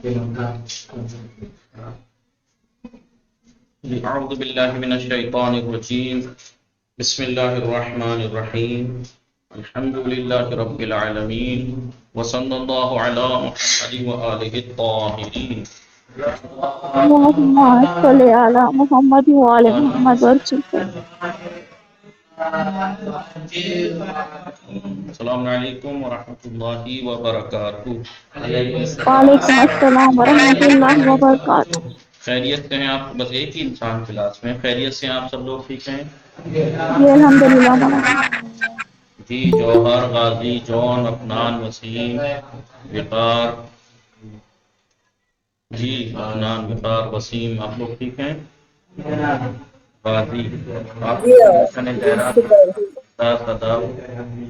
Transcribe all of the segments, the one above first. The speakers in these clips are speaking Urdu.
اعوذ باللہ من الشیطان الرجیم بسم اللہ الرحمن الرحیم الحمد للہ رب العالمین وصلی اللہ علی محمد وآلہ الطاہرین. اللهم صل على محمد وعلى محمد وارزقنا. السلام علیکم ورحمۃ اللہ وبرکاتہ. وعلیکم السلام ورحمۃ اللہ وبرکاتہ. خیریت سے ہیں آپ؟ بس ایک ہی انسان کلاس میں. خیریت سے ہیں آپ سب لوگ؟ ٹھیک ہیں جی الحمدللہ مولانا. جی. جوہر، غازی، جون، افنان، وسیم، وقار. جی افنان، وقار، وسیم، آپ لوگ ٹھیک ہیں؟ غازی آپ صدا،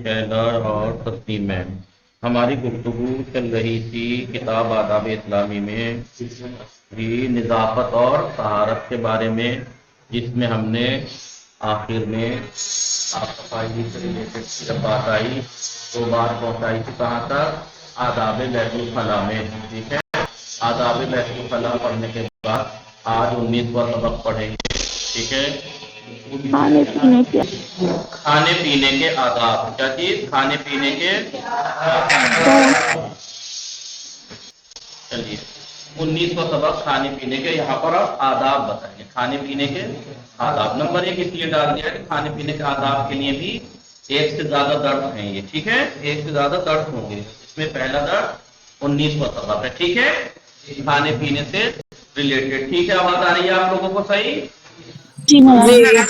شیدا اور تسلیم ہے. ہماری گفتگو چل رہی تھی کتاب آداب اسلامی میں بھی نظافت اور طہارت کے بارے میں، جس میں ہم نے آخر میں صاف صفائی سے ریلیٹڈ جب بات آئی تو بات پہنچائی تھی کہاں تک؟ آداب بیت الخلا میں. ٹھیک ہے، آداب بیت الخلا پڑھنے کے بعد آج 19واں سبق پڑھیں گے. ٹھیک ہے، کھانے پینے کے کھانے پینے کے آداب. کیا چیز؟ کھانے پینے کے آداب. چلیے 19واں سبق کھانے پینے کے. یہاں پر آپ آداب بتائیں. کھانے پینے کے آداب نمبر 1 اس لیے ڈال دیا ہے کہ کھانے پینے کے آداب کے لیے بھی ایک سے زیادہ درد ہیں یہ. ٹھیک ہے، ایک سے زیادہ درد ہوں گے. اس میں پہلا درد 19واں سبق ہے. ٹھیک ہے، کھانے پینے سے ریلیٹڈ. ٹھیک ہے، آواز آ رہی ہے آپ لوگوں کو صحیح؟ جی مولانا.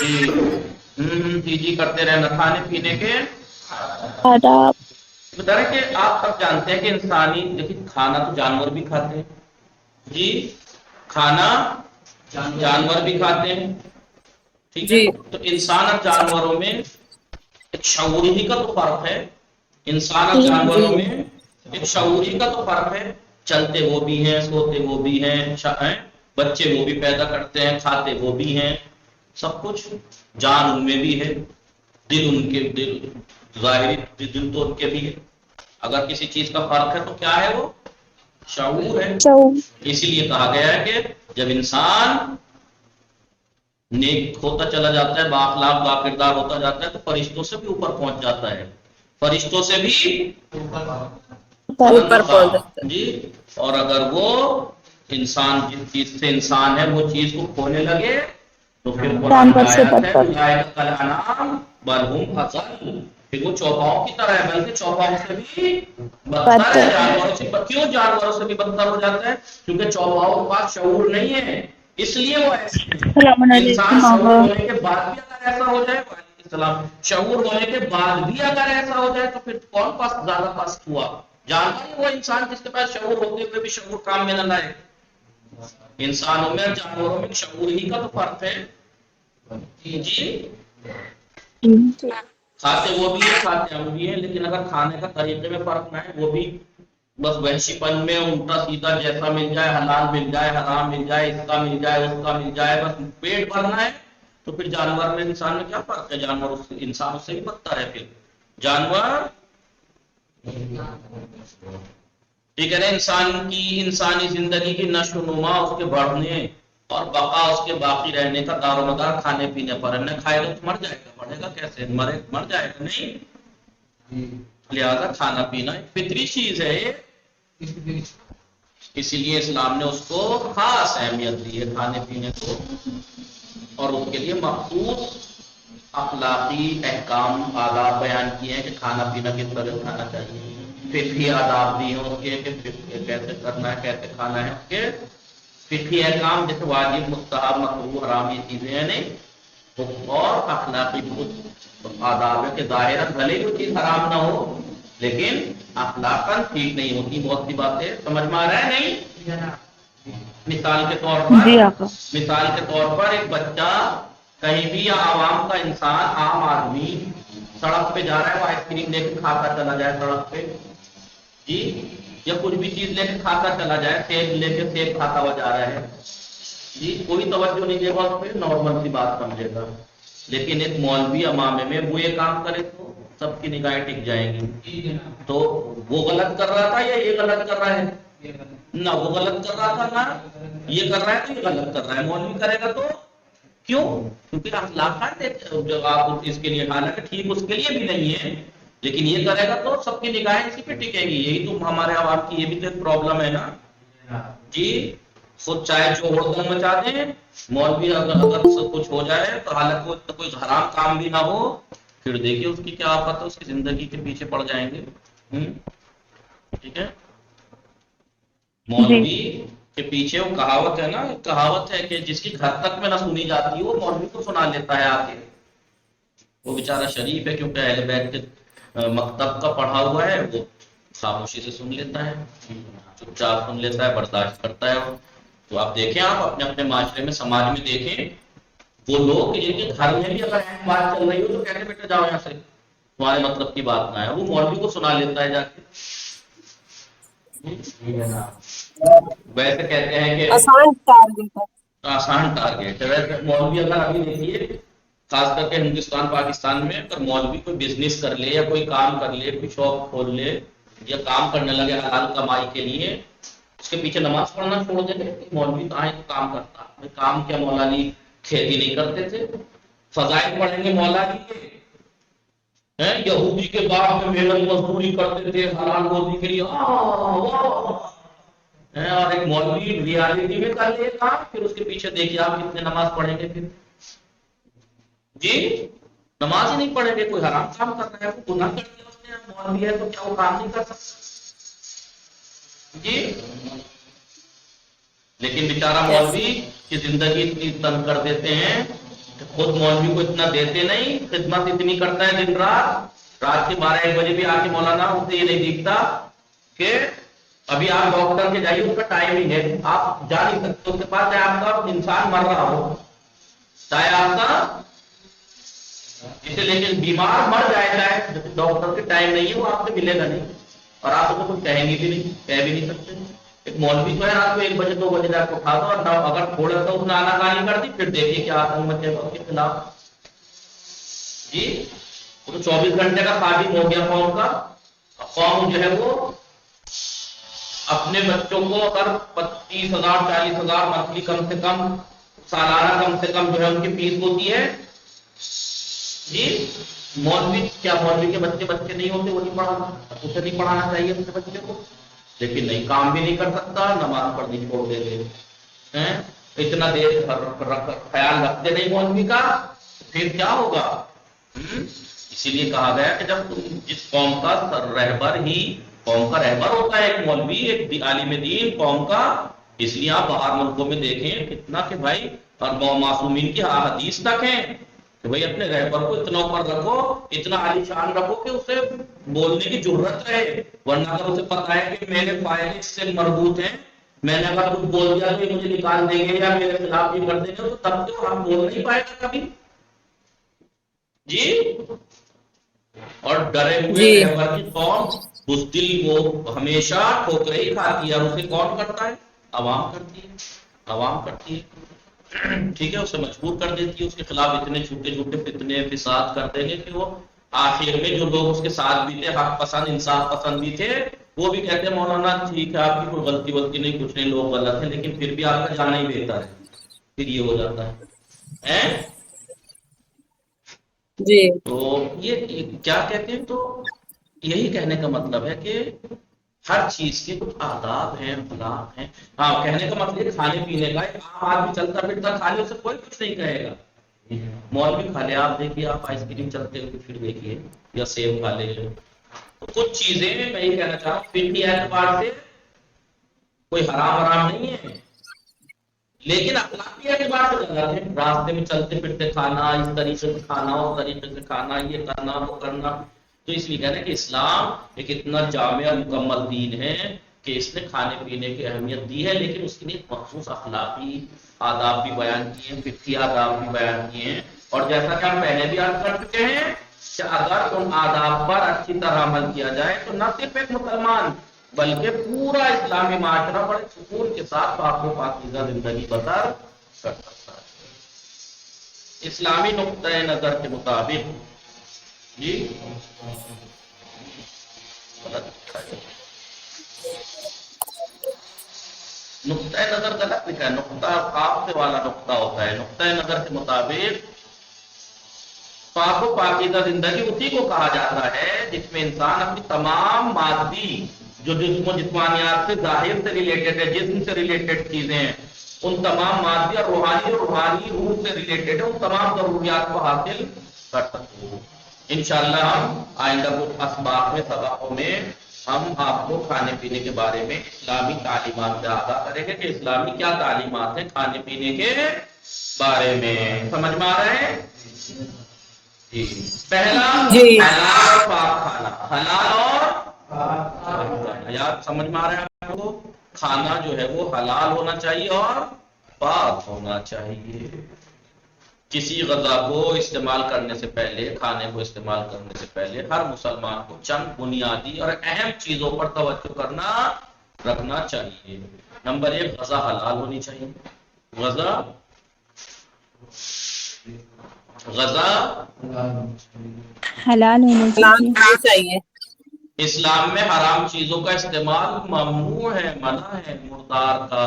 جی جی کرتے رہنا. کھانے پینے کے آداب. بتا رہے کہ آپ سب جانتے ہیں کہ انسانی دیکھیے کھانا تو جانور بھی کھاتے ہیں. جی کھانا جانور بھی کھاتے ہیں. ٹھیک ہے، تو انسان اور جانوروں میں ایک شعور ہی کا تو فرق ہے. انسان اور جی جانوروں میں ایک شعور ہی کا تو فرق ہے. چلتے وہ بھی ہیں، سوتے وہ بھی ہیں، بچے وہ بھی پیدا کرتے ہیں، کھاتے وہ بھی ہیں. سب کچھ جان ان میں بھی ہے، دل ان کے دل ظاہری دل تو ان کے بھی ہے. اگر کسی چیز کا فرق ہے تو کیا ہے؟ وہ شعور ہے. اسی لیے کہا گیا ہے کہ جب انسان نیک ہوتا چلا جاتا ہے، بااخلاق با کردار ہوتا جاتا ہے تو فرشتوں سے بھی اوپر پہنچ جاتا ہے. فرشتوں سے بھی جی. اور اگر وہ انسان جس چیز سے انسان ہے وہ چیز کو کھونے لگے تو پھر قرآن کی جانور سے آیت ہے بدتر. اولئک کالانعام بل هم اضل. پھر وہ چوپاؤں کی طرح ہے، بلکہ چوپاؤں سے بھی بدتر ہے. جانوروں سے کیوں جانوروں سے بھی بدتر ہو جاتا ہے؟ کیونکہ چوپاؤں کے پاس شعور نہیں ہے، اس لیے وہ ایسے ہیں. السلام انسان علیکم شعور آقا. ہونے کے بعد بھی اگر ایسا ہو جائے، السلام، شعور ہونے کے بعد بھی اگر ایسا ہو جائے تو پھر کون پاس زیادہ پست ہوا؟ جانور ہی وہ انسان جس کے پاس شعور ہوتے ہوئے بھی شعور کام میں نہ لائے. انسانوں میں اور جانوروں میں شعور ہی کا تو فرق ہے. جی کھاتے وہ بھی ہیں، کھاتے ہم بھی ہیں، لیکن اگر کھانے کا طریقے میں فرق نہ ہے وہ بھی بس وحشی پن میں الٹا سیدھا جیسا مل جائے، حلال مل جائے، حرام مل جائے، اس کا مل جائے، اس کا مل جائے، بس پیٹ بھرنا ہے. تو پھر جانور میں انسان میں کیا فرق ہے؟ جانور انسان اس سے بھی بدتر ہے. پھر جانور ٹھیک ہے نا. انسان کی انسانی زندگی کی نشو و نما، اس کے بڑھنے اور بقا، اس کے باقی رہنے کا دار و مدار کھانے پینے پر ہے. نہ کھائے گا تو مر جائے گا. بڑھے گا کیسے؟ مر جائے گا نہیں. لہذا کھانا پینا ایک فطری چیز ہے، اسی لیے اسلام نے اس کو خاص اہمیت دی ہے کھانے پینے کو، اور اس کے لیے مخصوص اخلاقی احکام آداب بیان کیے ہیں کہ کھانا پینا کس طرح کھانا چاہیے. فقہی آداب بھی ہیں اس کے کہ کیسے کرنا ہے، کیسے کھانا ہے. اس کے فقہی احکام جیسے واجب، مستحب، مکروہ، حرام، یہ چیزیں ہیں نہیں. اور اخلاقی آداب ہے کہ ظاہراً بھلے کوئی چیز حرام نہ ہو لیکن اخلاقاً ٹھیک نہیں ہوتی. بہت سی باتیں سمجھ میں آ رہا ہے نہیں؟ مثال کے جی آقا. طور پر ایک بچہ کہیں بھی، یا عوام کا انسان، عام آدمی سڑک پہ جا رہا ہے، وہ آئس کریم لے کے کھاتا چلا جائے سڑک پہ، جی، یا کچھ بھی چیز لے کے کھاتا چلا جائے، سیب لے کے سیب کھاتا ہوا جا رہا ہے، جی، کوئی توجہ نہیں دے گا اس پہ، نارمل سی بات سمجھے گا. لیکن ایک مولوی امامے میں وہ یہ کام کرے تو سب کی نگاہیں ٹک جائیں گی. تو وہ غلط کر رہا تھا یا یہ غلط کر رہا ہے؟ نہ وہ غلط کر رہا تھا نہ یہ کر رہا ہے، تو یہ غلط کر رہا ہے. مولوی کرے گا تو کیوں؟ کیونکہ اخلاقات جب آپ اس کے لیے، حالانکہ ٹھیک اس کے لیے بھی نہیں ہے، لیکن یہ کرے گا تو سب کی نگاہیں اسی پہ ٹکے گی. یہی تو ہمارے عوام کی یہ بھی تو ایک پرابلم ہے نا جی. خود چاہے جو ہڑدنگ مچا دیں، مولوی اگر کچھ ہو جائے تو حالانکہ وہ کوئی حرام کام بھی نہ ہو، پھر دیکھیے اس کی کیا آفت ہے، اس کی زندگی کے پیچھے پڑ جائیں گے. ٹھیک ہے. جی مولوی کے پیچھے وہ کہاوت ہے نا، ایک کہاوت ہے کہ جس کی گھر تک میں نہ سنی جاتی وہ مولوی کو سنا لیتا ہے آ کے. وہ بیچارہ شریف ہے کیونکہ اہل بیت کے مکتب کا پڑھا ہوا ہے، وہ خاموشی سے سن لیتا ہے، چپ چاپ سن لیتا ہے، برداشت کرتا ہے. تو آپ دیکھیں، آپ اپنے اپنے معاشرے میں، سماج میں دیکھیں، وہ لوگ جن کے گھر میں بھی اگر اہم بات چل رہی ہو تو کہتے بیٹے جاؤ یہاں سے، تمہارے مطلب کی بات نہ ہے، وہ مولوی کو سنا لیتا ہے جا کے. ویسے کہتے ہیں کہ آسان ٹارگیٹ ہے. آسان ٹارگیٹ ہے. ویسے مولوی اگر ابھی دیکھیے، خاص کر کے ہندوستان پاکستان میں، اگر مولوی کوئی بزنس کر لے یا کوئی کام کر لے، کوئی شاپ کھول لے یا کام کرنے لگے حلال کمائی کے لیے، اس کے پیچھے نماز پڑھنا چھوڑ دے گے. مولوی کہاں ہے کام کرتا؟ کام کیا مولا علی کھیتی نہیں کرتے تھے؟ فضائل پڑھیں گے مولا علی کے. یہودی کے باپ میں محنت مزدوری کرتے تھے حلال روزی کے لیے، اور ایک مولوی ریالٹی میں کر لے کام، پھر اس کے پیچھے دیکھیے آپ کتنے نماز پڑھیں گے. پھر جی نماز ہی نہیں پڑھیں گے. کوئی حرام کام کر رہا ہے، وہ گناہ کر دیا اس نے، مولوی ہے تو کیا وہ کام نہیں کر سکتا جی؟ لیکن بیچارہ مولوی کی زندگی اتنی تنگ کر دیتے ہیں کہ خود مولوی کو اتنا دیتے نہیں، خدمت اتنی کرتا ہے دن رات، رات کے 12-1 بجے بھی آ کے مولانا اسے یہ نہیں دکھتا کہ ابھی آپ ڈاکٹر کے جائیے، اس کا ٹائمنگ ہے، آپ جا نہیں سکتے اس کے پاس، چاہے آپ کا انسان مر رہا ہو، چاہے آپ کا اسے، لیکن بیمار مر جائے، چاہے ڈاکٹر کے ٹائم نہیں ہے، وہ آپ سے ملے گا نہیں، اور آپ اسے کچھ کہیں گے بھی نہیں، کہہ بھی نہیں سکتے. ایک مولوی تو ہے رات کو 1 بجے 2 بجے جا کے اٹھا دو، اور اگر تھوڑا سا اس نے آناکانی کر دی، پھر دیکھیے کیا آتنک مچے گا اس کے خلاف جی. وہ تو 24 گھنٹے کا خادم ہو گیا قوم کا. قوم جو ہے وہ اپنے بچوں کو اگر 30,000 40,000 منتھلی کم سے کم، سالانہ کم سے کم جو ہے ان کی فیس ہوتی ہے جی. مولوی کیا مولوی کے بچے نہیں ہوتے؟ وہ نہیں پڑھانا، اسے نہیں پڑھانا چاہیے اپنے بچے کو، لیکن نہیں، کام بھی نہیں کر سکتا، نماز پڑھنی چھوڑ دے گے. اتنا دیر خیال رکھتے نہیں مولوی کا، پھر کیا ہوگا؟ اسی لیے کہا گیا کہ جب جس قوم کا رہبر ہی قوم کا رہبر ہوتا ہے، ایک مولوی، ایک عالم دین قوم کا. اس لیے آپ باہر ملکوں میں دیکھیں کتنا کہ بھائی، اور معصومین کی حدیث تک ہیں کہ بھائی اپنے رہبر کو اتنا اوپر رکھو، اتنا عالی شان رکھو کہ اسے بولنے کی ضرورت رہے، ورنہ اگر اسے پتا ہے کہ میرے فائدے اس سے مربوط ہیں، میں نے اگر کچھ بول دیا تو یہ مجھے نکال دیں گے یا میرے خلاف بھی کر دیں گے، تو تب تو ہم بول نہیں پائے گا کبھی جی. اور ڈرے ہوئے جی رہبر کی قوم بزدل وہ ہمیشہ ٹھوکریں ہی کھاتی ہے، اور اسے کون کرتا ہے؟ عوام کرتی ہے، عوام کرتی ہے. ٹھیک ہے، اسے مجبور کر دیتی ہے، اس کے خلاف اتنے چھوٹے چھوٹے فتنے فساد کر دیں گے کہ وہ آخر میں جو لوگ اس کے ساتھ بھی تھے، حق پسند انصاف پسند بھی تھے، وہ بھی کہتے ہیں مولانا ٹھیک ہے آپ کی کوئی غلطی ولطی نہیں، کچھ نہیں، لوگ غلط ہیں، لیکن پھر بھی آپ کا جانا ہی بہتر ہے. پھر یہ ہو جاتا ہے. جی تو یہ کیا کہتے ہیں؟ تو یہی کہنے کا مطلب ہے کہ ہر چیز کے کچھ آداب ہیں، اخلاق ہیں. ہاں، کہنے کا مطلب کھانے پینے کا، عام آدمی چلتا پھرتا کھا لے، اسے کوئی کچھ نہیں کہے گا. مولوی کھا لے، آپ دیکھیے، آپ آئس کریم چلتے ہوئے پھر دیکھیے، یا سیب کھا لے. تو کچھ چیزیں میں یہ کہنا چاہوں فقہی اعتبار سے کوئی حرام نہیں ہے، لیکن اخلاقی اعتبار سے غلط ہے. راستے میں چلتے پھرتے کھانا، اس طریقے سے کھانا، اس طریقے سے کھانا، یہ کرنا وہ کرنا. تو اس لیے کہنا کہ اسلام ایک اتنا جامع مکمل دین ہے کہ اس نے کھانے پینے کی اہمیت دی ہے، لیکن اس کے لیے مخصوص اخلاقی آداب بھی بیان کیے ہیں، فقہی آداب بھی بیان کیے ہیں. اور جیسا کہ ہم پہلے بھی عرض کر چکے ہیں کہ اگر ان آداب پر اچھی طرح عمل کیا جائے تو نہ صرف ایک مسلمان بلکہ پورا اسلامی معاشرہ بڑے سکون کے ساتھ پاک و پاکیزہ زندگی بسر کر سکتا ہے. اسلامی نقطۂ نظر کے مطابق جی نقطۂ نظر غلط لکھا ہے، نقطہ قاف سے والا نقطہ ہوتا ہے. نقطۂ نظر کے مطابق پاک و پاکیزہ زندگی اسی کو کہا جاتا ہے جس میں انسان اپنی تمام مادی جو جسم و جسمانیات سے ظاہر سے ریلیٹڈ ہے، جسم سے ریلیٹڈ چیزیں ہیں، ان تمام مادی اور روحانی روح سے ریلیٹڈ ہے، ان تمام ضروریات کو حاصل کر سکتے ہیں. انشاءاللہ ہم آئندہ کچھ اسباق میں سبقوں میں ہم آپ کو کھانے پینے کے بارے میں اسلامی تعلیمات سے آگاہ کریں گے کہ اسلامی کیا تعلیمات ہیں کھانے پینے کے بارے میں. سمجھ میں آ رہے ہیں؟ جی. پہلا جی حلال اور پاک کھانا. حلال اور پاک کھانا. یاد سمجھ میں آ رہا ہے آپ کو؟ کھانا جو ہے وہ حلال ہونا چاہیے اور پاک ہونا چاہیے. کسی غذا کو استعمال کرنے سے پہلے، کھانے کو استعمال کرنے سے پہلے ہر مسلمان کو چند بنیادی اور اہم چیزوں پر توجہ رکھنا چاہیے. نمبر 1، غذا حلال ہونی چاہیے. غذا حلال ہونا حلال چاہیے. ہونا چاہیے. اسلام میں حرام چیزوں کا استعمال ممنوع ہے، منع ہے. مردار کا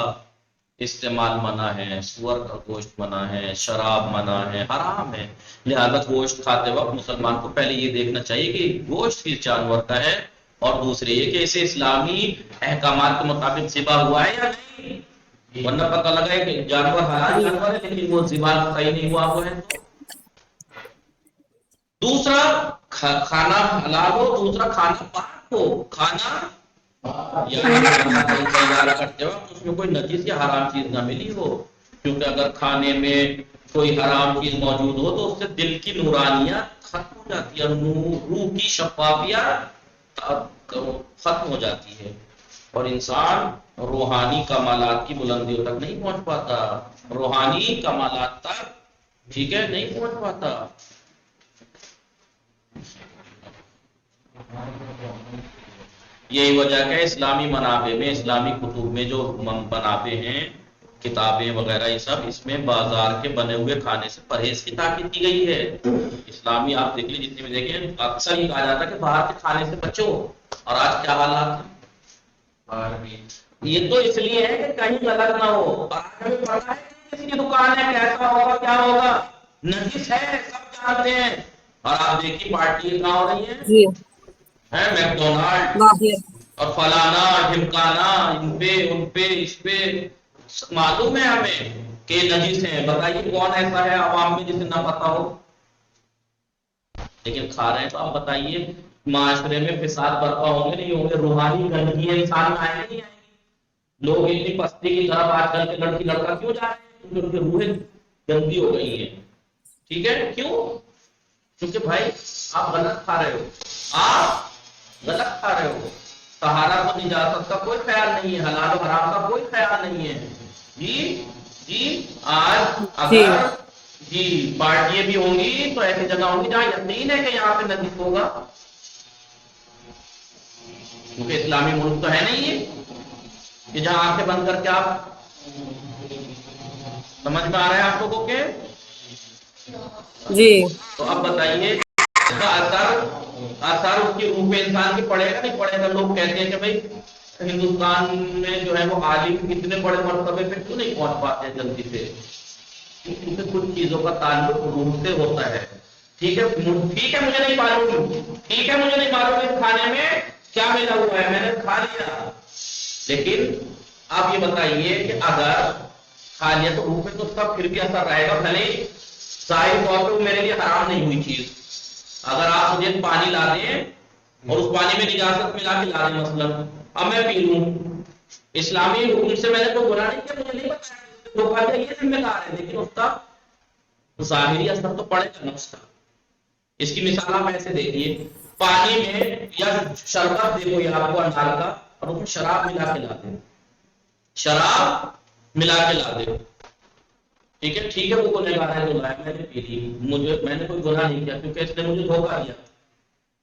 استعمال منع ہے، سور کا گوشت منع ہے، شراب منع ہے، حرام ہے. لہذا گوشت کھاتے وقت مسلمان کو پہلے یہ دیکھنا چاہیے کہ گوشت کس جانور کا ہے، اور دوسرے یہ کہ اسے اسلامی احکامات کے مطابق ذبح ہوا ہے یا نہیں. ورنہ پتہ لگا ہے کہ جانور حلال جی جانور ہے لیکن وہ ذبح صحیح نہیں ہوا ہے. دوسرا کھانا حلال ہو، دوسرا کھانا پاک ہو. کھانا یعنی کھانا تیار کرتے وقت اس میں کوئی نجس یا حرام چیز نہ ملی ہو، کیونکہ اگر کھانے میں کوئی حرام چیز موجود ہو تو اس سے دل کی نورانیت ختم ہو جاتی ہے، روح کی شفافیت ختم ہو جاتی ہے، اور انسان روحانی کمالات کی بلندیوں تک نہیں پہنچ پاتا. روحانی کمالات تک ٹھیک ہے نہیں پہنچ پاتا. یہی وجہ کہ اسلامی منابع میں، اسلامی کتب میں جو منابع ہیں، کتابیں وغیرہ، یہ سب اس میں بازار کے بنے ہوئے کھانے سے پرہیز کی تاکید کی گئی ہے. اسلامی آپ دیکھ لیں جتنے میں دیکھیں اکثر یہ کہا جاتا ہے کہ باہر کے کھانے سے بچو، اور آج کیا حالات ہیں. یہ تو اس لیے ہے کہ کہیں غلط نہ ہو. اور آج ہمیں پتا ہے کہ کس کی دکان ہے، کیسا ہوگا، کیا ہوگا، نجس ہے، سب جانتے ہیں. اور آپ دیکھیے پارٹی کہاں ہو رہی ہیں، جی میک ڈونلڈ باہر. اور فلانا ڈھمکانا، ان پہ اس پہ معلوم ہے ہمیں کہ نجس ہیں. بتائیے کون ایسا ہے عوام میں جسے نہ پتا ہو، لیکن کھا رہے ہیں. تو آپ بتائیے معاشرے میں فساد برپا ہوں گے نہیں ہوں گے؟ روحانی گندگی انسان میں آئے نہیں آئے گی؟ لوگ اتنی پستی کی طرف آج کل کے لڑکی لڑکا کیوں جا رہے ہیں؟ کیونکہ ان کی روحیں گندی ہو گئی ہیں. ٹھیک ہے، کیوں؟ کیونکہ بھائی آپ غلط کھا رہے ہو، آپ غلط کھا رہے ہو. طہارت و نجاست کا کوئی خیال نہیں ہے، حلال و حرام کا کوئی خیال نہیں ہے. جی آج جی اگر پارٹیاں بھی ہوں گی تو ایسی جگہ ہوں گی جہاں یقین ہے کہ یہاں پہ نجس ہوگا، کیونکہ اسلامی ملک تو ہے نہیں یہ کہ جہاں آنکھیں بند کر کے آپ. سمجھ میں آ رہا ہے آپ لوگوں کے؟ جی تو اب بتائیے اس کا اثر اس کی روح پہ انسان کی پڑے گا نہیں پڑے گا؟ لوگ کہتے ہیں کہ بھائی ہندوستان میں جو ہے وہ عالم اتنے بڑے مرتبے پہ کیوں نہیں پہنچ پاتے جلدی سے؟ کیونکہ کچھ چیزوں کا تعلق روح سے ہوتا ہے. ٹھیک ہے مجھے نہیں معلوم، ٹھیک ہے مجھے نہیں معلوم اس کھانے میں کیا ملا ہوا ہے، میں نے کھا لیا. لیکن آپ یہ بتائیے کہ اگر کھا لیا تو روح پہ تو اس کا پھر بھی اثر رہے گا، بھلے ظاہر طور پہ میرے لیے حرام نہیں ہوئی چیز. اگر آپ مجھے پانی لا دیں اور اس پانی میں نجاست ملا کے لا دیں مثلا، اب میں پی لوں، اسلامی حکم سے میں نے کوئی گناہ نہیں کیا، مجھے نہیں بتایا یہ ذمہ دار ہے، لیکن اس کا ظاہری اثر تو پڑے گا نا اس کا. اس کی مثال آپ ایسے دیکھیے، پانی میں یا شربت دیکھو یا آپ کو انار کا، اور اس میں شراب ملا کے لا دیں، شراب ملا کے لا دیں. ٹھیک ہے وہ گنہگار ہے جو لایا، میں نے پی لی، میں نے کوئی گناہ نہیں کیا کیونکہ اس نے مجھے دھوکہ دیا.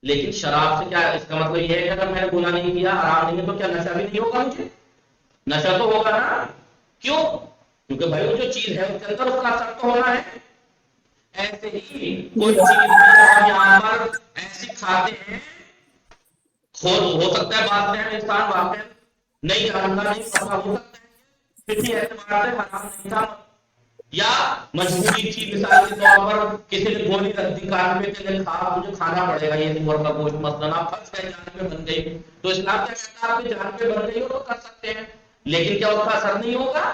لیکن شراب سے کیا اس کا مطلب یہ ہے کہ اگر میں نے گناہ نہیں کیا، حرام نہیں ہے، تو کیا نشہ بھی نہیں ہوگا؟ مجھے نشہ تو ہوگا نا. کیوں؟ کیونکہ بھائی وہ جو چیز ہے اس کے اندر اس کا اثر تو ہونا ہے. ایسے ہی کوئی چیز ہم یہاں پر ایسی کھاتے ہیں، ہو سکتا ہے بعد میں انسان واقع نہیں جانتا، نہیں پتا، ہو سکتا ہے کسی اعتبار سے حرام نہیں تھا، یا مجبوری تھی، مثال کے طور پر کسی نے گولی رکھ دی کان پہ، تیرے کھا مجھے کھانا پڑے گا یہ سور کا گوشت، مثلاً آپ پھنس گئے، جان پہ بن گئی، تو اسلام کیا کہتا ہے آپ کی جان پہ بن گئی ہو تو کر سکتے ہیں، لیکن کیا اس کا اثر نہیں ہوگا؟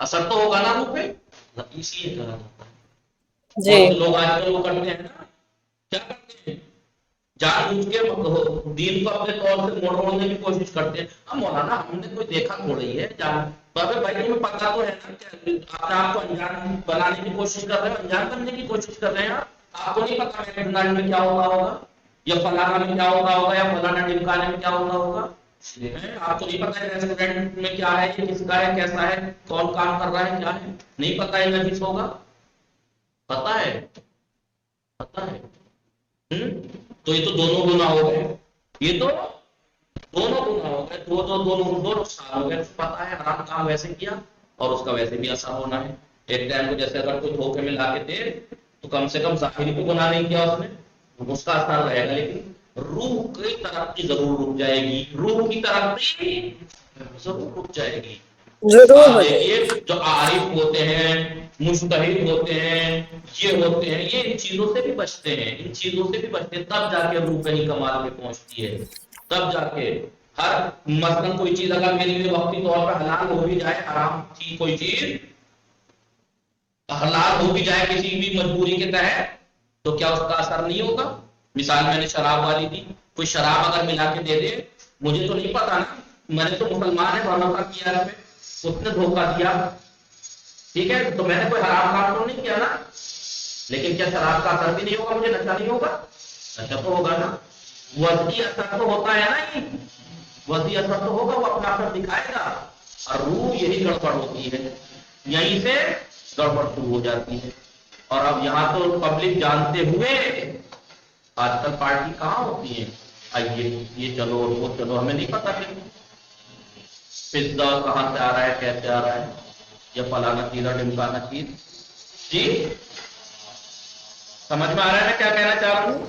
اثر تو ہوگا نا روح پہ، اس لیے کہا جاتا ہے۔ جی بہت سے لوگ آج کل وہ کرتے ہیں نا، کیا کرتے ہیں، جان بوجھ کے دین کو اپنے طور سے موڑنے کی کوشش کرتے ہیں۔ اب مولانا ہم نے کوئی دیکھا تھوڑی ہے، جان بھائی تمہیں پتا تو ہے نا کہ اپنے آپ کو انجان بنانے کی کوشش کر رہے ہیں، انجان بننے کی کوشش کر رہے ہیں، آپ کو نہیں پتا میرے میں کیا ہوتا ہوگا، یا فلانا میں کیا ہوتا ہوگا، یا فلانا ڈمکانے میں کیا ہوتا ہوگا، آپ کو نہیں پتا ہے ریسٹورینٹ میں کیا ہے، یہ کس کا ہے، کیسا ہے، کون کام کر رہا ہے، کیا ہے، نہیں پتا ہے نجیس ہوگا، پتا ہے، پتا ہے۔ تو یہ تو دونوں گناہ ہو گئے، یہ تو دونوں گناہ ہو گئے، دو نقصان ہو گئے، پتا ہے حرام کام ویسے کیا اور اس کا ویسے بھی اثر ہونا ہے۔ ایک ٹائم کو جیسے اگر کوئی دھوکے میں لا کے دے تو کم سے کم ظاہری کو گناہ نہیں کیا اس نے، اس کا اثر رہے گا، لیکن روح کی ترقی ضرور رک جائے گی، روح کی ترقی ضرور رک جائے گی۔ ضرور آپ ہو جائے دیکھیے جو عارف ہوتے ہیں، مجتہد ہوتے ہیں، یہ ہوتے ہیں، یہ ان چیزوں سے بھی بچتے ہیں، ان چیزوں سے بھی بچتے ہیں، تب جا کے روح کہیں کمال میں پہنچتی ہے، تب جا کے ہر مثلاً کوئی چیز اگر میرے لیے وقتی طور پر حلال ہو بھی جائے، حرام کی کوئی چیز حلال ہو بھی جائے کسی بھی مجبوری کے تحت، تو کیا اس کا اثر نہیں ہوگا؟ مثال میں نے شراب والی دی، کوئی شراب اگر ملا کے دے دے، مجھے تو نہیں پتا نا، میں نے تو مسلمان ہے بھروسہ کیا ہے، اس نے دھوکہ دیا، ٹھیک ہے، تو میں نے کوئی حرام کام تو نہیں کیا نا، لیکن کیا شراب کا اثر بھی نہیں ہوگا، مجھے نشہ نہیں ہوگا؟ نشہ تو ہوگا نا، وضعی اثر تو ہوتا ہے نا، یہ وضعی اثر تو ہوگا، وہ اپنا اثر دکھائے گا، اور روح یہی گڑبڑ ہوتی ہے، یہیں سے گڑبڑ شروع ہو جاتی ہے۔ اور اب یہاں تو پبلک جانتے ہوئے آج کل پارٹی کہاں ہوتی ہے، آئیے یہ چلو وہ چلو، ہمیں نہیں پتا کہ پزا کہاں سے آ رہا ہے، کیسے آ رہا ہے، یا فلانا چیز اور ڈمکانا چیز۔ جی سمجھ میں آ رہا ہے میں کیا کہنا چاہ رہا ہوں؟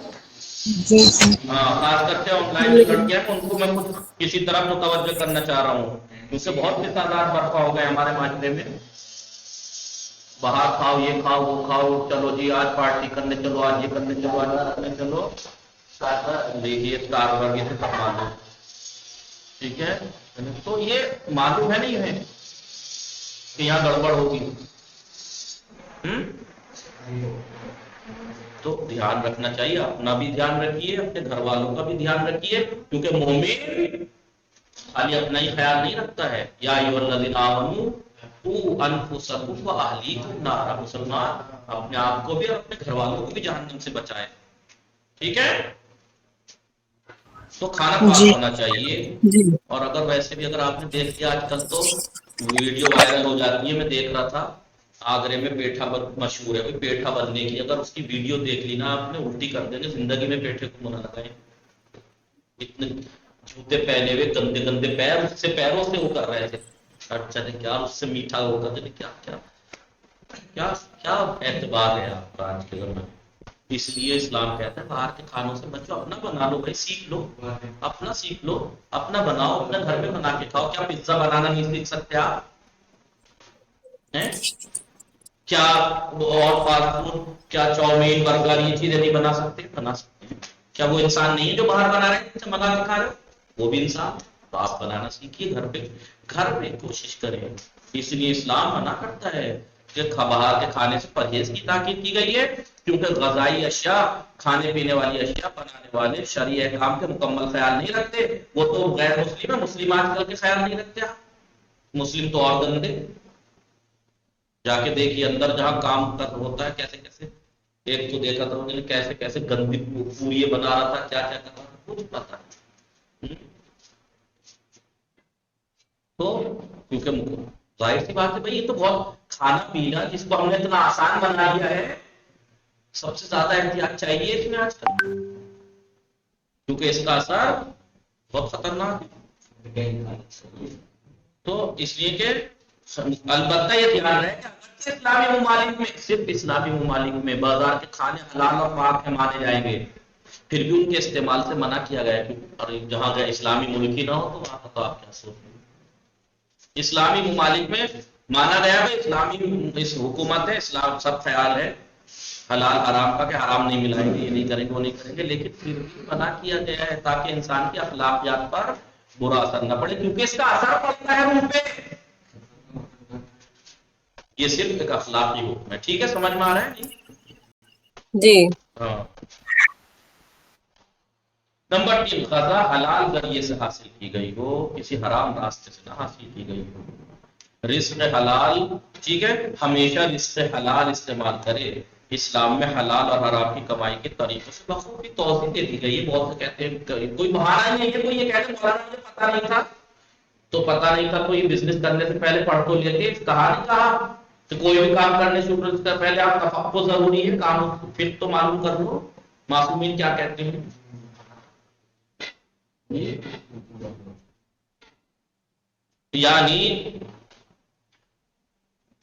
جی جی ہاں، خاص کر کے آن لائن جو لڑکیاں ہیں ان کو میں کچھ کسی طرح متوجہ کرنا چاہ رہا ہوں، کیونکہ بہت فسادات برپا ہو گئے ہمارے معاشرے میں، باہر کھاؤ، یہ کھاؤ، وہ کھاؤ، چلو جی آج پارٹی کرنے چلو، آج یہ کرنے چلو، آج یہ کرنے چلو، دیکھیے کاربار سے سب معلوم، ٹھیک ہے، تو یہ معلوم ہے نہیں ہے کہ یہاں گڑبڑ ہوگی، تو دھیان رکھنا چاہیے، اپنا بھی دھیان رکھیے، اپنے گھر والوں کا بھی دھیان رکھیے، کیونکہ مومن خالی اپنا ہی خیال نہیں رکھتا ہے، یا ایھا الذین آمنوا قوا انفسکم واہلیکم نارا، مسلمان اپنے آپ کو بھی اور اپنے گھر والوں کو بھی جہنم سے بچائے، ٹھیک ہے، تو کھانا پاک جی ہونا چاہیے۔ جی اور اگر ویسے بھی اگر آپ نے دیکھ لیا آج کل تو ویڈیو وائرل ہو جاتی ہے، میں دیکھ رہا تھا آگرے میں پیٹھا مشہور ہے، پیٹھا بننے کی اگر اس کی ویڈیو دیکھ لی نا آپ نے، الٹی کر دیں گے، زندگی میں پیٹھے کو نہ لگائیں، اتنے جوتے پہنے ہوئے گندے گندے پیر، اس سے پیروں سے وہ کر رہے تھے، اچھا کیا اس سے میٹھا ہوگا، کیا کیا کیا کیا اعتبار ہے آپ کا آج کے زمانے میں؟ اس لیے اسلام کہتا ہے باہر کے کھانوں سے بچو، اپنا بنا لو بھائی، سیکھ لو، اپنا سیکھ لو، اپنا بناؤ، اپنے گھر میں بنا کے کھاؤ، کیا پزا بنانا نہیں سیکھ سکتے آپ ہیں؟ کیا اور فاسٹ فوڈ، کیا چاؤمین، برگر، یہ چیزیں نہیں بنا سکتے؟ بنا سکتے ہیں، کیا وہ انسان نہیں ہے جو باہر بنا رہے ہیں منگا کے کھا رہے ہو، وہ بھی انسان، تو آپ بنانا سیکھیے گھر پہ، گھر میں کوشش کریں، اس لیے اسلام منع کرتا ہے کہ باہر کے کھانے سے پرہیز کی تاکید کی گئی ہے، کیونکہ غذائی اشیاء، کھانے پینے والی اشیاء بنانے والے شرعی احکام کے مکمل خیال نہیں رکھتے، وہ تو غیر مسلم ہے، مسلم آج کل کے خیال نہیں رکھتے، مسلم تو اور گندے، جا کے دیکھیے اندر جہاں کام کر ہوتا ہے کیسے کیسے، ایک تو دیکھا تھا انہوں نے کیسے کیسے گندی پوری بنا رہا تھا، کیا کیا کر رہا تھا، کچھ پتا نہیں، تو کیونکہ ظاہر سی بات ہے بھائی، یہ تو بہت کھانا پینا جس کو ہم نے اتنا آسان بنا دیا ہے، سب سے زیادہ احتیاط چاہیے اس میں آج کل، کیونکہ اس کا اثر بہت خطرناک ہے، تو اس لیے کہ البتہ یہ دھیان رہے کہ اگرچہ اسلامی ممالک میں، صرف اسلامی ممالک میں بازار کے کھانے حلال اور پاک مانے جائیں گے، پھر بھی ان کے استعمال سے منع کیا گیا ہے، اور جہاں گئے اسلامی ملک ہی نہ ہو تو وہاں کا تو آپ کیا سوچیں، اسلامی ممالک میں مانا گیا ہے اسلامی اس حکومت ہے، اسلام سب خیال ہے حلال حرام کا کہ حرام نہیں ملائیں گے، یہ نہیں کریں گے، وہ نہیں کریں گے، لیکن پھر بھی منع کیا گیا ہے تاکہ انسان کی اخلاقیات پر برا اثر نہ پڑے، کیونکہ اس کا اثر پڑتا ہے روح پہ۔ یہ صرف ایک اخلاقی حکم ہے، ٹھیک ہے، سمجھ میں آ رہا ہے نہیں؟ جی ہاں۔ نمبر 3، غذا حلال ذریعے سے حاصل کی گئی ہو، کسی حرام راستے سے نہ حاصل کی گئی ہو۔ رزق حلال، ٹھیک ہے، ہمیشہ رزق حلال استعمال کرے۔ اسلام میں حلال اور حرام کی کمائی کے طریقوں سے بخوبی توضیح دے دی گئی ہے۔ بہت سے کہتے ہیں کوئی بہانہ نہیں ہے، کوئی یہ کہتے ہیں مولانا مجھے پتہ نہیں تھا، تو پتہ نہیں تھا تو یہ بزنس کرنے سے پہلے پڑھ تو لیتے، کہا نہیں کہا کہ کوئی بھی کام کرنے سے پہلے آپ تفقہ ضروری ہے، کام پھر تو معلوم کر لو معصومین کیا کہتے ہیں۔ یعنی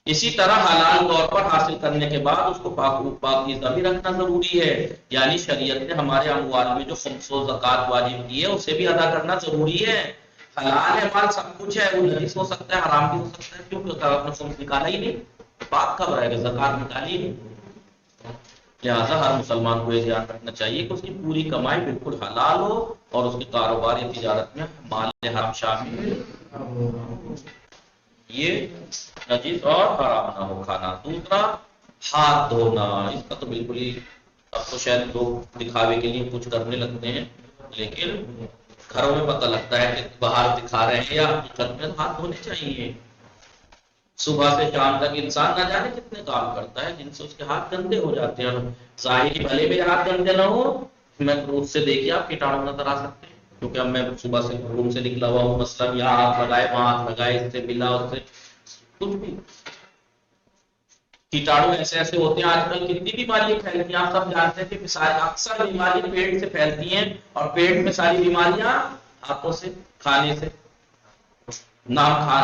اسی طرح حلال طور پر حاصل کرنے کے بعد اس کو پاکیزہ بھی رکھنا ضروری ہے، یعنی شریعت نے ہمارے اموال میں جو خمس و زکوٰۃ واجب کی ہے اسے بھی ادا کرنا ضروری ہے۔ حلال ہے مال، سب کچھ ہے، وہ نجس ہو سکتا ہے، حرام بھی ہو سکتا ہے، کیونکہ آپ نے خمس نکالا ہی نہیں، پاک کب رہے گا، زکوٰۃ نکالی ہی نہیں۔ لہٰذا ہر مسلمان کو یہ دھیان رکھنا چاہیے کہ اس کی پوری کمائی بالکل حلال ہو اور اس کے کاروبار یا تجارت میں مال حرام شامل یہ نجس اور حرام نہ ہو کھانا۔ دوسرا، ہاتھ دھونا، اس کا تو بالکل ہی اب تو شاید لوگ دکھاوے کے لیے کچھ کرنے لگتے ہیں، لیکن گھروں میں پتہ لگتا ہے کہ باہر دکھا رہے ہیں یا حقیقت میں ہاتھ دھونے چاہیے۔ صبح سے شام تک انسان نہ جانے کتنے کام کرتا ہے جن سے اس کے ہاتھ گندے ہو جاتے ہیں، اور ظاہری بھلے میں ہاتھ گندے نہ ہو، میں روز سے دیکھیے آپ کیٹاڑو نظر آ سکتے ہیں، کیونکہ اب میں صبح سے روم سے نکلا ہوا ہوں، مثلاً یہاں ہاتھ لگائے وہاں ہاتھ لگائے، اس سے ملا اس سے کچھ بھی کیٹاڑو ایسے ایسے ہوتے ہیں۔ آج کل کتنی بیماریاں پھیلتی ہیں، آپ سب جانتے ہیں کہ اکثر بیماریاں پیٹ سے پھیلتی ہیں، اور پیٹ میں ساری بیماریاں ہاتھوں سے، کھانے سے، نہ کھا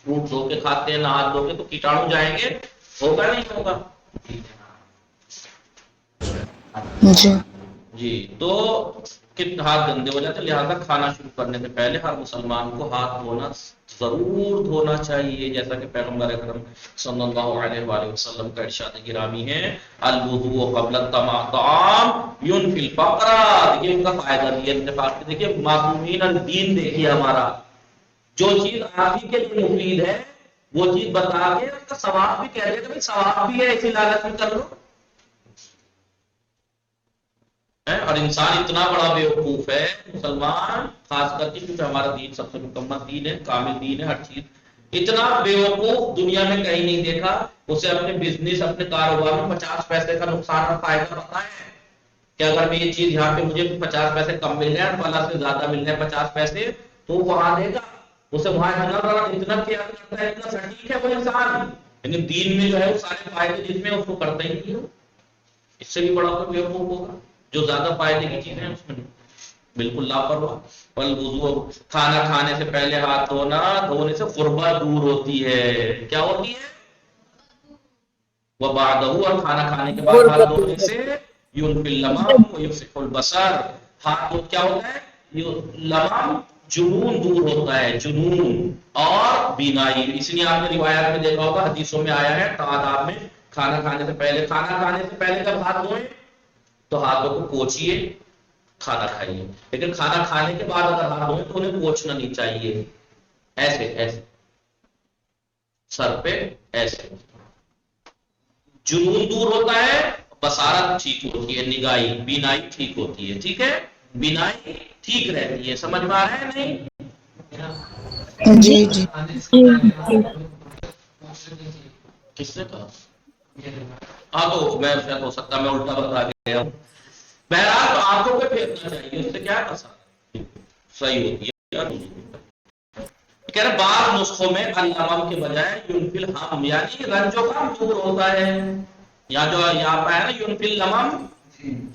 فروٹ دھو کے کھاتے ہیں نہ ہاتھ دھو کے، تو کیٹاڑو جائیں گے، ہوگا نہیں ہوگا؟ جی جی، تو ہاتھ گندے ہو جاتے ہیں، لہٰذا کھانا شروع کرنے سے پہلے ہر مسلمان کو ہاتھ دھونا ضرور دھونا چاہیے، جیسا کہ پیغمبر اکرم صلی اللہ علیہ وآلہ وسلم کا ارشاد گرامی ہے، الوضوء قبل الطعام ينفي الفقر۔ دیکھیے ان کا فائدہ بھی ہے اتفاق سے، دیکھیے معصومین الدین دیکھیے ہمارا، جو چیز آپ ہی کے لیے مفید ہے وہ چیز بتا کے اس کا ثواب بھی کہہ دے کہ ثواب بھی ہے، اسی لالچ میں کر لو۔ اور انسان اتنا بڑا بیوقوف ہے مسلمان، خاص کر کے کیونکہ ہمارا دین سب سے مکمل دین ہے، کامل دین ہے، ہر چیز، اتنا بیوقوف دنیا میں کہیں نہیں دیکھا اسے اپنے بزنس اپنے کاروبار میں 50 پیسے کا نقصان اور فائدہ پتا ہے کہ اگر میں یہ چیز یہاں پہ مجھے 50 پیسے کم مل جائے اور فلاں سے زیادہ مل جائے 50 پیسے، تو وہ وہاں دے گا، اسے وہاں اتنا خیال کرتا ہے، اتنا سٹیک ہے وہ انسان، لیکن دین میں جو ہے وہ سارے فائدے جس میں اس کو کرتا ہی نہیں ہے۔ اس سے بھی بڑا کوئی بیوقوف ہوگا جو زیادہ فائدے کی چیزیں ہیں اس میں بالکل لاپرواہ۔ والوضوء، کھانا کھانے سے پہلے ہاتھ دھونا، دھونے سے غربت دور ہوتی ہے، کیا ہوتی ہے؟ وبعدہ، اور کھانا کھانے کے بعد ہاتھ دھونے سے ينفي اللمم ويفسح البصر، ہاتھ کیا ہوتا ہے؟ لمم جنون دور ہوتا ہے، جنون اور بینائی، اس لیے آپ نے روایات میں دیکھا ہوگا، حدیثوں میں آیا ہے آداب میں، کھانا کھانے سے پہلے جب ہاتھ دھوئیں تو ہاتھوں کو پوچھیے، کھانا کھائیے، لیکن کھانا کھانے کے بعد اگر ہاتھ دھوئیں تو انہیں پوچھنا نہیں چاہیے، ایسے ایسے سر پہ ایسے، جنون دور ہوتا ہے، بصارت ٹھیک ہوتی ہے، نگاہی بینائی ٹھیک ہوتی ہے، ٹھیک ہے، بینائی ٹھیک رہتی ہے، سمجھ میں آ رہا ہے نہیں؟ جی جی کس نے کہا؟ ہاں تو میں ہو سکتا میں الٹا بتا گیا ہوں، بہرحال تو آنکھوں پہ پھیرنا چاہیے، اس سے کیا کر سکتے صحیح ہوتی ہے۔ کہہ رہے بعض نسخوں میں اللمم کے بجائے ينفي الہم، یعنی رنج و غم دور ہوتا ہے، یا جو یہاں پہ ہے نا ينفي اللمم،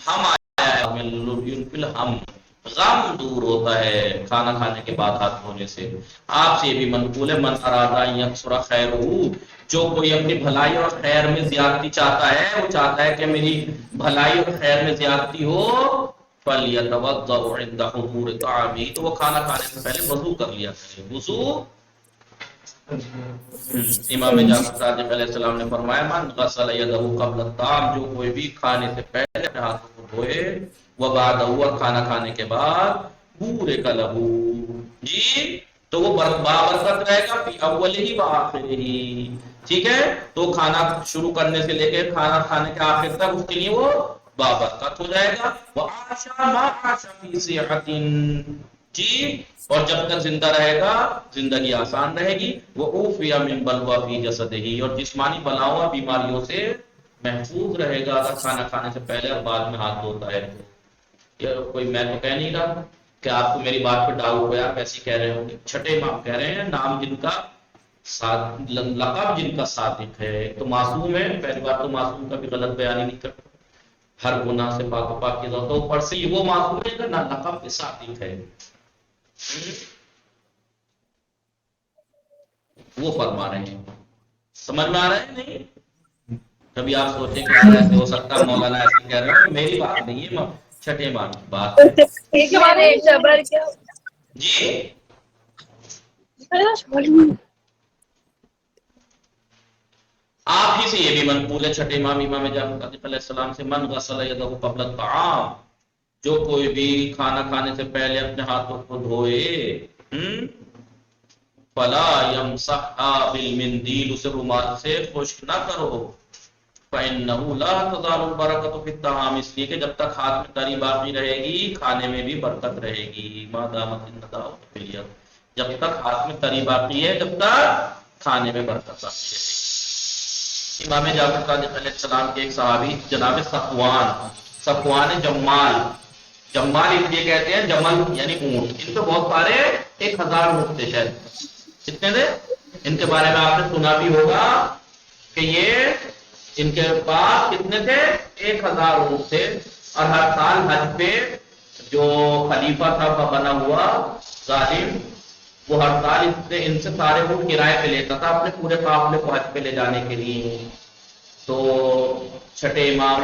ہم آیا ہے ينفي الہم، غم دور ہوتا ہے کھانا کھانے کے بعد ہاتھ دھونے سے۔ آپ سے یہ بھی منقول ہے، من ارادہ ان یکثر خیرہ، جو کوئی اپنی بھلائی اور خیر میں زیادتی چاہتا ہے، وہ چاہتا ہے کہ میری بھلائی اور خیر میں زیادتی ہو، فَلْيَتَوَضَّأْ عِنْدَ حُضُورِ طَعَامِهِ، تو وہ کھانا کھانے سے پہلے وضو کر لیا کرے، وضو امام جعفر صادق علیہ السلام نے فرمایا من غسل یدہ قبل الطعام، جو کوئی بھی کھانے سے پہلے اپنے ہاتھوں کو دھوئے، وبعدہ، اور کھانا کھانے کے بعد، بورک لہو، جی تو وہ بابرکت رہے گا، فی اولہ و آخرہ، ٹھیک ہے، تو کھانا شروع کرنے سے لے کے کھانا کھانے کے آخر تک اس کے لیے وہ بابرکت ہو جائے گا، وعاشا ما عاشا فی صحۃ، جی اور جب تک زندہ رہے گا زندگی آسان رہے گی، وہ اوفی من بلوا فی جسدہ، اور جسمانی بلاؤں اور بیماریوں سے محفوظ رہے گا اگر کھانا کھانے سے پہلے اور بعد میں ہاتھ دھوتا ہے۔ یہ کوئی میں تو کہہ نہیں رہا کہ آپ کو میری بات پہ ڈاؤٹ ہو یا آپ ایسی کہہ رہے ہوں گے، چھٹے امام کہہ رہے ہیں نام جن کا لقب جن کا صادق ہے، تو معصوم ہے، پہلی بات تو معصوم کا بھی غلط بیان ہی نہیں کرتا، ہر گناہ سے پاک و پاک کی ذات، تو اوپر سے وہ معصوم ہے نہ لقب کے صادق ہے، وہ فرما رہے ہیں، سمجھ میں آ رہا ہے نہیں؟ کبھی آپ سوچیں کہ یار ایسے ہو سکتا ہے مولانا ایسے کہہ رہے ہو، میری بات نہیں ہے، چھٹے امام کی بات ہے جی۔ آپ ہی سے یہ بھی منقول ہے چھٹے امام امام جعفر صادق علیہ السلام سے، من غسل یدہ قبل الطعام، جو کوئی بھی کھانا کھانے سے پہلے اپنے ہاتھوں کو دھوئے، فلا یمسحها بالمندیل، اسے رومال سے خشک نہ کرو، فإنه لا تزال البرکۃ فی الطعام، اس لیے کہ جب تک ہاتھ میں تری باقی رہے گی کھانے میں بھی برکت رہے گی، ما دامت النداءۃ فی الید، جب تک ہاتھ میں تری باقی ہے جب تک کھانے میں برکت باقی ہے۔ امام جعفر صادق علیہ السلام کے ایک صحابی جناب صفوان جمال، جمال اس لیے کہتے ہیں جمل یعنی اونٹ، ان پہ بہت سارے 1000 اونٹ تھے شاید، کتنے تھے؟ ان کے بارے میں آپ نے سنا بھی ہوگا کہ یہ ان کے پاس کتنے تھے؟ 1000 اونٹ تھے، اور ہر سال حج پہ جو خلیفہ تھا بنا ہوا ظالم، وہ ہر سال ان سے سارے اونٹ کرائے پہ لیتا تھا اپنے پورے قافلے کو حج پہ لے جانے کے لیے۔ تو چھٹے امام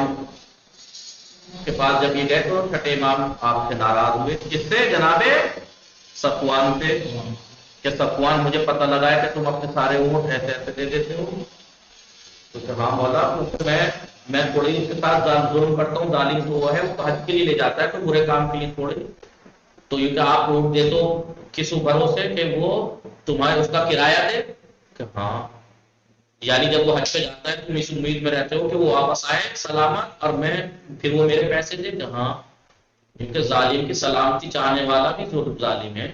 کے پاس جب یہ گئے تو چھٹے امام آپ سے ناراض ہوئے، جس سے جناب صفوان سے، کہ صفوان مجھے پتہ لگا ہے کہ تم اپنے سارے اونٹ ایسے ایسے دے دیتے ہو، تو کہ ہاں مولا میں تھوڑی اس کے ساتھ ظلم کرتا ہوں، ظالم تو وہ ہے، وہ تو حج کے لیے لے جاتا ہے کوئی برے کام کے لیے تھوڑے، تو یہ کہ آپ اونٹ دے دو کس بھروسے کہ وہ تمہارے اس کا کرایہ دے، کہ ہاں، یعنی جب وہ حج پہ جاتا ہے تم اس امید میں رہتے ہو کہ وہ واپس آئے سلامت اور میں پھر وہ میرے پیسے دے، کہ ہاں، کیونکہ ظالم کی سلامتی چاہنے والا بھی ظالم ہے،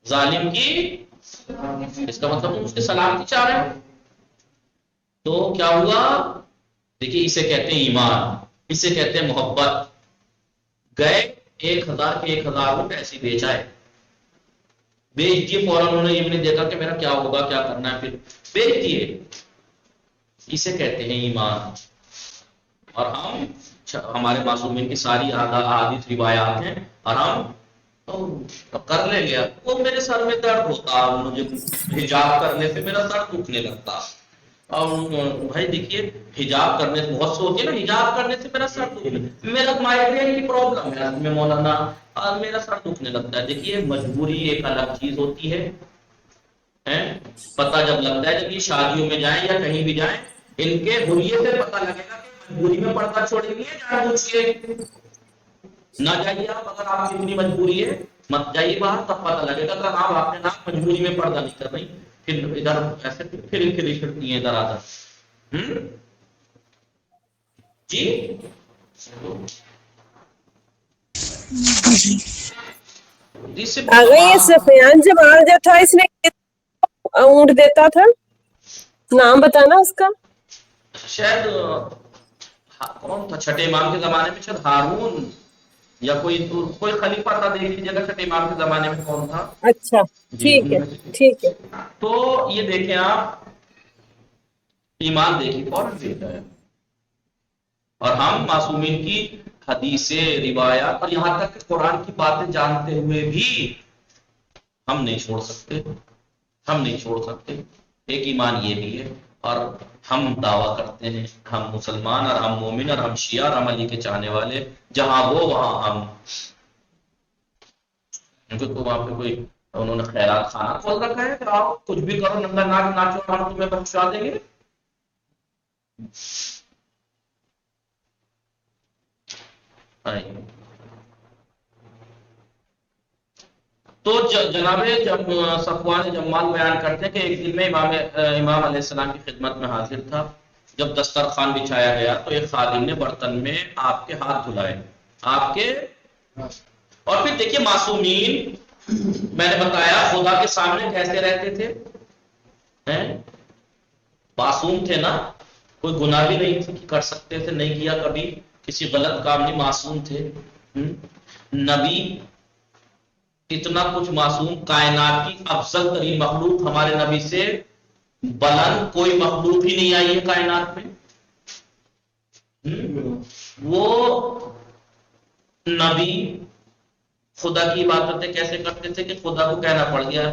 ظالم کی اس کا مطلب تم اس کی سلامتی چاہ رہے ہو، تو کیا ہوا؟ دیکھیے اسے کہتے ہیں ایمان، اسے کہتے ہیں محبت، گئے 1000 کے 1000 اونٹ ایسے بیچ آئے، بیچ دیے فوراً، انہوں نے یہ بھی نہیں دیکھا کہ میرا کیا ہوگا کیا کرنا ہے، پھر بیچ دیے، اسے کہتے ہیں ایمان۔ اور ہم ہمارے معصومین کی ساری احادیث روایات ہیں، اور ہم کر لیں گے، وہ میرے سر میں درد ہوتا، مجھے حجاب کرنے سے میرا سر دکھنے لگتا، اور بھائی دیکھیے حجاب کرنے سے بہت سے ہوتی ہے نا، حجاب کرنے سے میرا سر دکھنے، میرا مائگرین کی پرابلم ہے میں مولانا، اور میرا سر دکھنے لگتا ہے۔ دیکھیے مجبوری ایک الگ چیز ہوتی ہے، پتہ جب لگتا ہے، جب یہ شادیوں میں جائیں یا کہیں بھی جائیں، ان کے حلیے سے پتہ لگے گا کہ مجبوری میں پردہ چھوڑیں گے جان بوجھ کے، نہ جائیے آپ، اگر آپ کی اتنی مجبوری ہے مت جائیے باہر، تب پتہ لگے گا، اگر آپ نے نام مجبوری میں پردہ نہیں کر رہی، پھر ادھر ایسے پھر پھرتی ہیں ادھر آدھر، جی اگر یہ سفیان جمال جو تھا اس نے اونٹ دیتا تھا، نام بتانا اس کا؟ شاید کون تھا چھٹے امام کے زمانے میں، شاید ہارون یا کوئی خلیفہ تھا، دیکھ لیجیے گا چھٹے امام کے زمانے میں کون تھا۔ اچھا جی ٹھیک ہے ٹھیک ہے۔ تو یہ دیکھیں آپ، ایمان دیکھیے فوراً دیتا ہے، اور ہم معصومین کی حدیثیں روایات اور یہاں تک کہ قرآن کی باتیں جانتے ہوئے بھی ہم نہیں چھوڑ سکتے، ہم نہیں چھوڑ سکتے، ایک ایمان یہ بھی ہے، اور ہم دعویٰ کرتے ہیں ہم مسلمان اور ہم مومن اور ہم شیعہ اور ہم علی کے چاہنے والے، جہاں وہ وہاں ہم، کیونکہ تو وہاں پہ کوئی انہوں نے خیرات خانہ کھول رکھا ہے کہ آؤ کچھ بھی کرو، ننگا ناچ ناچو، ہم تمہیں بخشوا دیں گے. تو جناب صفوان جمال بیان کرتے ہیں کہ ایک دن میں امام علیہ السلام کی خدمت میں حاضر تھا. جب دسترخوان بچھایا گیا تو ایک خادم نے برتن میں آپ کے ہاتھ دھلائے، آپ کے. اور پھر دیکھیے معصومین، میں نے بتایا خدا کے سامنے کیسے رہتے تھے، معصوم تھے نا، کوئی گناہ بھی نہیں تھی کہ کر سکتے تھے، نہیں کیا کبھی کسی غلط کام نہیں، معصوم تھے. نبی اتنا کچھ معصوم، کائنات کی افضل ترین مخلوق ہمارے نبی سے بلند کوئی مخلوق ہی نہیں آئی ہے کائنات میں. وہ نبی خدا کی عبادتیں کیسے کرتے تھے کہ خدا کو کہنا پڑ گیا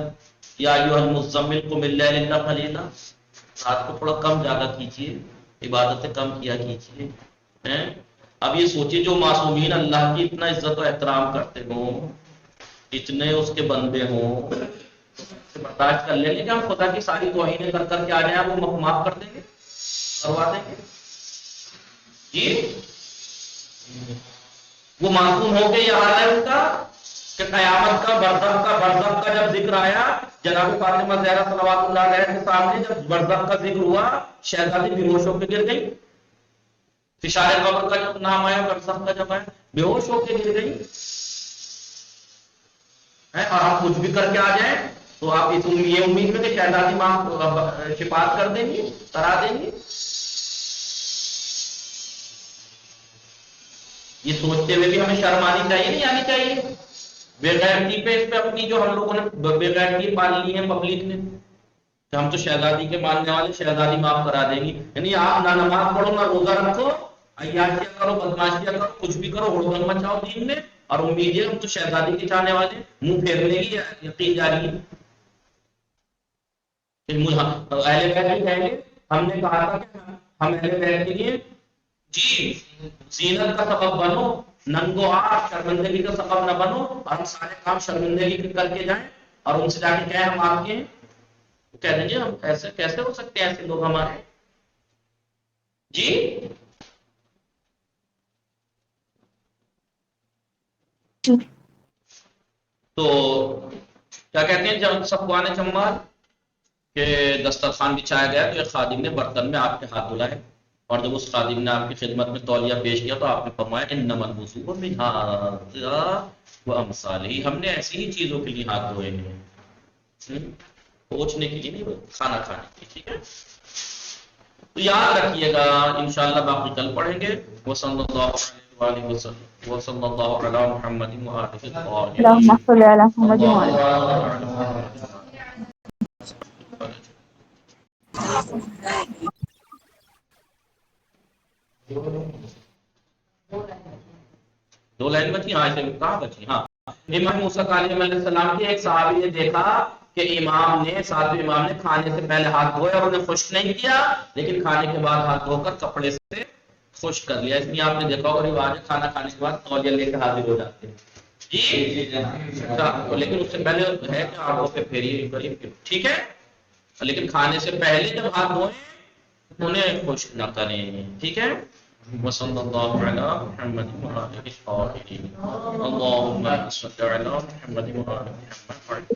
یا ایھا المزمل قم اللیل الا قلیلا، رات کو تھوڑا کم زیادہ کیجیے، عبادتیں کم کیا کیجیے. اب یہ سوچیے جو معصومین اللہ کی اتنا عزت و احترام کرتے ہوں، اتنے اس کے بندے ہوں، برداشت کر لیں گے کہ ہم خدا کی ساری توہینیں کر کر کے آ جائیں، وہ معاف کر دیں گے، کروا دیں گے جی. وہ معصوم ہو کے یہ حال ہے ان کا کہ قیامت کا برزخ کا جب ذکر آیا، جناب فاطمہ زہرا صلوات اللہ علیہ کے سامنے جب برزخ کا ذکر ہوا، شہزادی بے ہوش ہو کے گر گئی. فشار قبر کا جب نام آیا، برزخ کا جب آیا، بے ہوش ہو کے گر گئی. اور آپ کچھ بھی کر کے آ جائیں تو آپ یہ امید میں کہ شہزادی ماں شفاعت کر دیں گی، کرا دیں گی. یہ سوچتے ہوئے بھی ہمیں شرم آنی چاہیے نہیں آنی چاہیے؟ بے غیرتی پہ اس پہ اپنی جو ہم لوگوں نے بے غیرتی پال لی ہے پبلک نے کہ ہم تو شہزادی کے ماننے والے، شہزادی معاف کرا دیں گی. یعنی آپ نہ نماز پڑھو، نہ روزہ رکھو، عیاشیاں کرو، بدماشیاں کرو، کچھ بھی کرو، ہڑدنگ مچاؤ دین میں، اور امید ہے ہم تو شہزادی کے چاہنے والے، منہ پھیرنے کی یقین جاری ہے. اہل بیت کے پہلے ہم نے کہا تھا کہ ہم اہل بیت کے لیے جی زینت کا سبب بنو، ننگو آر شرمندگی کا سبب نہ بنو، اور ہم سارے کام شرمندگی کے کر کے جائیں اور ان سے جا کے کہیں ہم آپ کے ہیں. کہہ دیجیے ہم ایسے کیسے ہو سکتے ہیں ایسے لوگ ہمارے جی. تو کیا کہتے ہیں جب صفوان جمال کہ دسترخوان بچھایا گیا تو ایک خادم نے برتن میں آپ کے ہاتھ دھلائے، اور جب اس خادم نے آپ کی خدمت میں تولیہ پیش کیا تو آپ نے فرمایا انما الوضوء من ھذا وامثالہ، ہم نے ایسی ہی چیزوں کے لیے ہاتھ دھوئے ہیں، پوچھنے کے لیے نہیں، کھانا کھانے کے لیے. ٹھیک ہے، تو یاد رکھیے گا، انشاءاللہ باقی کل پڑھیں گے. وصلی اللہ علیہ وسلم وصلی اللہ علی محمد وآلہ اللهم الطاہرین. صل على محمد وعلى دو لائن بچی، ہاں اسے کہاں بچی. ہاں امام موسیٰ علیہ السلام کے ایک صحابی نے دیکھا کہ امام نے، ساتویں امام نے کھانے سے پہلے ہاتھ دھوئے اور انہیں خشک نہیں کیا، لیکن کھانے کے بعد ہاتھ دھو کر کپڑے سے خشک کر لیا. اس لیے آپ نے دیکھا ہوگا رواج ہے کھانا کھانے کے بعد تولیہ لے کے حاضر ہو جاتے ہیں جی. لیکن اس سے پہلے ہے کہ آنکھوں پہ پھیریے. ٹھیک ہے، لیکن کھانے سے پہلے جب ہاتھ دھوئیں انہیں خشک نہ کریں. ٹھیک ہے. وصلی اللہ علی محمد وآلہ الطاہرین. اللہم صل علی محمد وآلہ محمد.